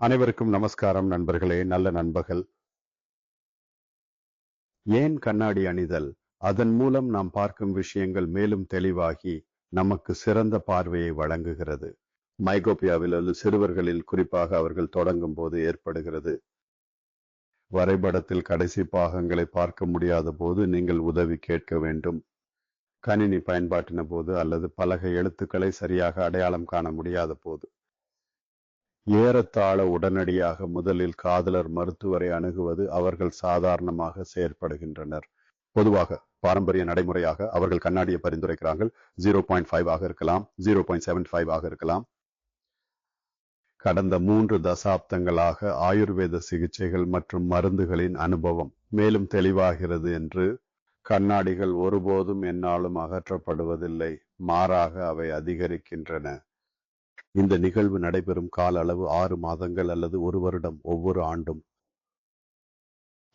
அனைவருக்கும் நமஸ்காரம் நண்பர்களே, நல்ல நண்பர்கள். ஏன் கண்ணாடி அணிதல்? அதன் மூலம் நாம் பார்க்கும் விஷயங்கள் மேலும் தெளிவாகி நமக்கு சிறந்த பார்வையை வழங்குகிறது. மைகோபியாவில் உள்ள சிறுவர்களில் குறிப்பாக அவர்கள் தொடங்கும் போது ஏற்படுகிறது. வரைபடத்தில் கடைசி பாகங்களை பார்க்க முடியாத போது நீங்கள் உதவி கேட்க வேண்டும். கணினி பயன்பாட்டின போது அல்லது பலகை எழுத்துக்களை சரியாக அடையாளம் காண முடியாத போது. ஏறத்தாழ உடனடியாக முதலில் காதலர் மருத்துவரை அணுகுவது அவர்கள் சாதாரணமாக செயற்படுகின்றனர். பொதுவாக பாரம்பரிய நடைமுறையாக அவர்கள் கண்ணாடியை பரிந்துரைக்கிறார்கள். 0.5 ஆக இருக்கலாம், 0.75 ஆக இருக்கலாம். கடந்த 3 தசாப்தங்களாக ஆயுர்வேத சிகிச்சைகள் மற்றும் மருந்துகளின் அனுபவம் மேலும் தெளிவாகிறது என்று கண்ணாடிகள் ஒருபோதும் எந்நாளும் அகற்றப்படுவதில்லை, மாறாக அவை அதிகரிக்கின்றன. இந்த நிகழ்வு நடைபெறும் கால அளவு 6 மாதங்கள் அல்லது 1 வருடம் ஒவ்வொரு ஆண்டும்.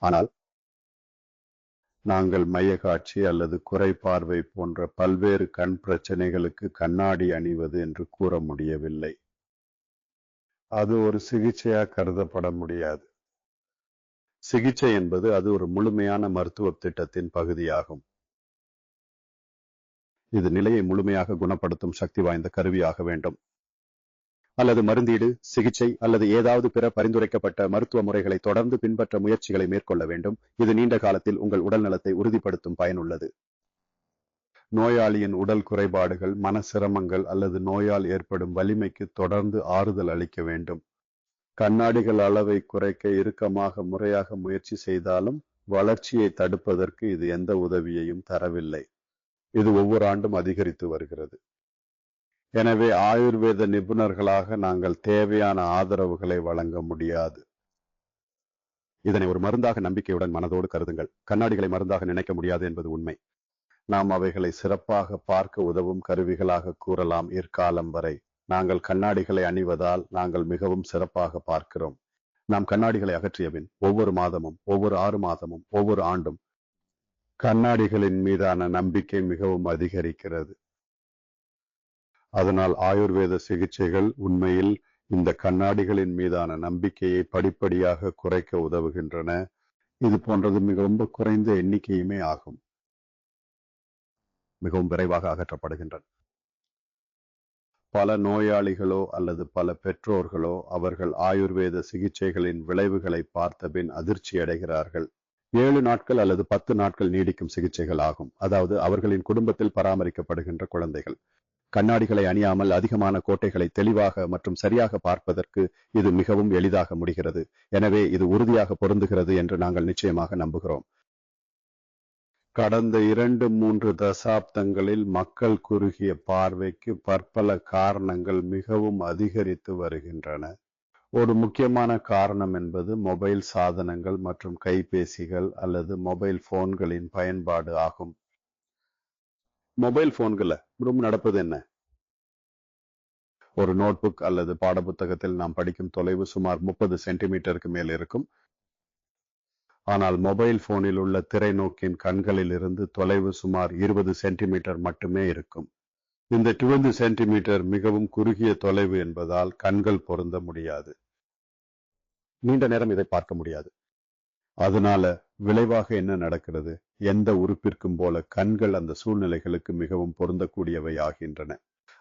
ஆனால் நாங்கள் மையக்காட்சி அல்லது குறைபார்வை போன்ற பல்வேறு கண் பிரச்சனைகளுக்கு கண்ணாடி அணிவது என்று கூற முடியவில்லை. அது ஒரு சிகிச்சையாக கருதப்பட முடியாது. சிகிச்சை என்பது அது ஒரு முழுமையான மருத்துவ திட்டத்தின் பகுதியாகும். இது நிலையை முழுமையாக குணப்படுத்தும் சக்தி வாய்ந்த கருவியாக வேண்டும். அல்லது மருந்தீடு, சிகிச்சை அல்லது ஏதாவது பிற பரிந்துரைக்கப்பட்ட மருத்துவ முறைகளை தொடர்ந்து பின்பற்ற முயற்சிகளை மேற்கொள்ள வேண்டும். இது நீண்ட காலத்தில் உங்கள் உடல் நலத்தை உறுதிப்படுத்தும் பயனுள்ளது. நோயாளியின் உடல் குறைபாடுகள், மன சிரமங்கள் அல்லது நோயால் ஏற்படும் வலிமைக்கு தொடர்ந்து ஆறுதல் அளிக்க வேண்டும். கண்ணாடிகள் அளவை குறைக்க இறுக்கமாக முறையாக முயற்சி செய்தாலும் வளர்ச்சியை தடுப்பதற்கு இது எந்த உதவியையும் தரவில்லை. இது ஒவ்வொரு ஆண்டும் அதிகரித்து வருகிறது. எனவே ஆயுர்வேத நிபுணர்களாக நாங்கள் தேவையான ஆதரவுகளை வழங்க முடியாது. இதனை ஒரு மருந்தாக நம்பிக்கையுடன் மனதோடு கருதுங்கள். கண்ணாடிகளை மருந்தாக நினைக்க முடியாது என்பது உண்மை. நாம் அவைகளை சிறப்பாக பார்க்க உதவும் கருவிகளாக கூறலாம். இற்காலம் வரை நாங்கள் கண்ணாடிகளை அணிவதால் நாங்கள் மிகவும் சிறப்பாக பார்க்கிறோம். நாம் கண்ணாடிகளை அகற்றியபின் ஒவ்வொரு மாதமும், ஒவ்வொரு 6 மாதமும், ஒவ்வொரு ஆண்டும் கண்ணாடிகளின் மீதான நம்பிக்கை மிகவும் அதிகரிக்கிறது. அதனால் ஆயுர்வேத சிகிச்சைகள் உண்மையில் இந்த கண்ணாடிகளின் மீதான நம்பிக்கையை படிப்படியாக குறைக்க உதவுகின்றன. இது போன்றது மிகவும் குறைந்த எண்ணிக்கையுமே ஆகும். மிகவும் விரைவாக அகற்றப்படுகின்றன. பல நோயாளிகளோ அல்லது பல பெற்றோர்களோ அவர்கள் ஆயுர்வேத சிகிச்சைகளின் விளைவுகளை பார்த்தபின் அதிர்ச்சி அடைகிறார்கள். 7 நாட்கள் அல்லது 10 நாட்கள் நீடிக்கும் சிகிச்சைகள் ஆகும். அதாவது அவர்களின் குடும்பத்தில் பராமரிக்கப்படுகின்ற குழந்தைகள். கண்ணாடிகளை அணியாமல் அதிகமான கோட்டைகளை தெளிவாக மற்றும் சரியாக பார்ப்பதற்கு இது மிகவும் எளிதாக முடிகிறது. எனவே இது உறுதியாக பொருந்துகிறது என்று நாங்கள் நிச்சயமாக நம்புகிறோம். கடந்த 2-3 தசாப்தங்களில் மக்கள் குறுகிய பார்வைக்கு பற்பல காரணங்கள் மிகவும் அதிகரித்து வருகின்றன. ஒரு முக்கியமான காரணம் என்பது மொபைல் சாதனங்கள் மற்றும் கைபேசிகள் அல்லது மொபைல் போன்களின் பயன்பாடு ஆகும். மொபைல் போன்களை நடப்பது என்ன? ஒரு நோட்புக் அல்லது பாடப்புத்தகத்தில் நாம் படிக்கும் தொலைவு சுமார் 30 சென்டிமீட்டருக்கு மேல் இருக்கும். ஆனால் மொபைல் போனில் உள்ள திரைநோக்கின் கண்களில் இருந்து தொலைவு சுமார் 20 சென்டிமீட்டர் மட்டுமே இருக்கும். இந்த 20 சென்டிமீட்டர் மிகவும் குறுகிய தொலைவு என்பதால் கண்கள் பொருந்த முடியாது. நீண்ட நேரம் இதை பார்க்க முடியாது. அதனால விளைவாக என்ன நடக்கிறது? எந்த உறுப்பிற்கும் போல கண்கள் அந்த சூழ்நிலைகளுக்கு மிகவும் பொருந்தக்கூடியவை ஆகின்றன.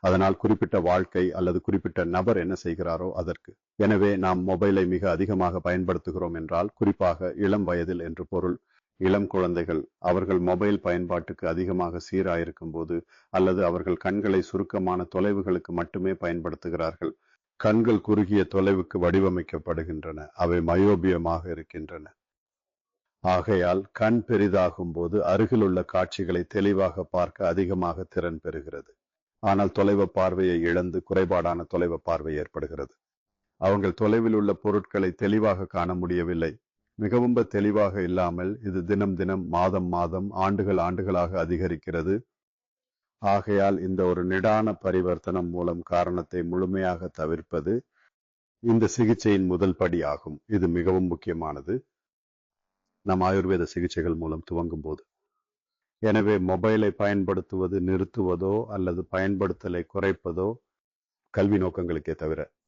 அதனால் குறிப்பிட்ட வாழ்க்கை அல்லது குறிப்பிட்ட நபர் என்ன செய்கிறாரோ அதற்கு. எனவே நாம் மொபைலை மிக அதிகமாக பயன்படுத்துகிறோம் என்றால், குறிப்பாக இளம் வயதில் என்று பொருள். இளம் குழந்தைகள் அவர்கள் மொபைல் பயன்பாட்டுக்கு அதிகமாக சீராயிருக்கும் போது அல்லது அவர்கள் கண்களை சுருக்கமான தொலைவுகளுக்கு மட்டுமே பயன்படுத்துகிறார்கள். கண்கள் குறுகிய தொலைவுக்கு வடிவமைக்கப்படுகின்றன. அவை மயோபியமாக இருக்கின்றன. ஆகையால் கண் பெரிதாகும் போது அருகில் உள்ள காட்சிகளை தெளிவாக பார்க்க அதிகமாக திறன் பெறுகிறது. ஆனால் தொலைவு பார்வையை இழந்து குறைபாடான தொலைவு பார்வை ஏற்படுகிறது. அவங்கள் தொலைவில் உள்ள பொருட்களை தெளிவாக காண முடியவில்லை. மிகவும் தெளிவாக இல்லாமல் இது தினம் தினம், மாதம் மாதம், ஆண்டுகளாக அதிகரிக்கிறது. ஆகையால் இந்த ஒரு நிடான பரிவர்த்தனம் மூலம் காரணத்தை முழுமையாக தவிர்ப்பது இந்த சிகிச்சையின் முதல் படி ஆகும். இது மிகவும் முக்கியமானது நம் ஆயுர்வேத சிகிச்சைகள் மூலம் துவங்கும் போது. எனவே மொபைலை பயன்படுத்துவது நிறுத்துவதோ அல்லது பயன்படுத்தலை குறைப்பதோ கல்வி நோக்கங்களுக்கே தவிர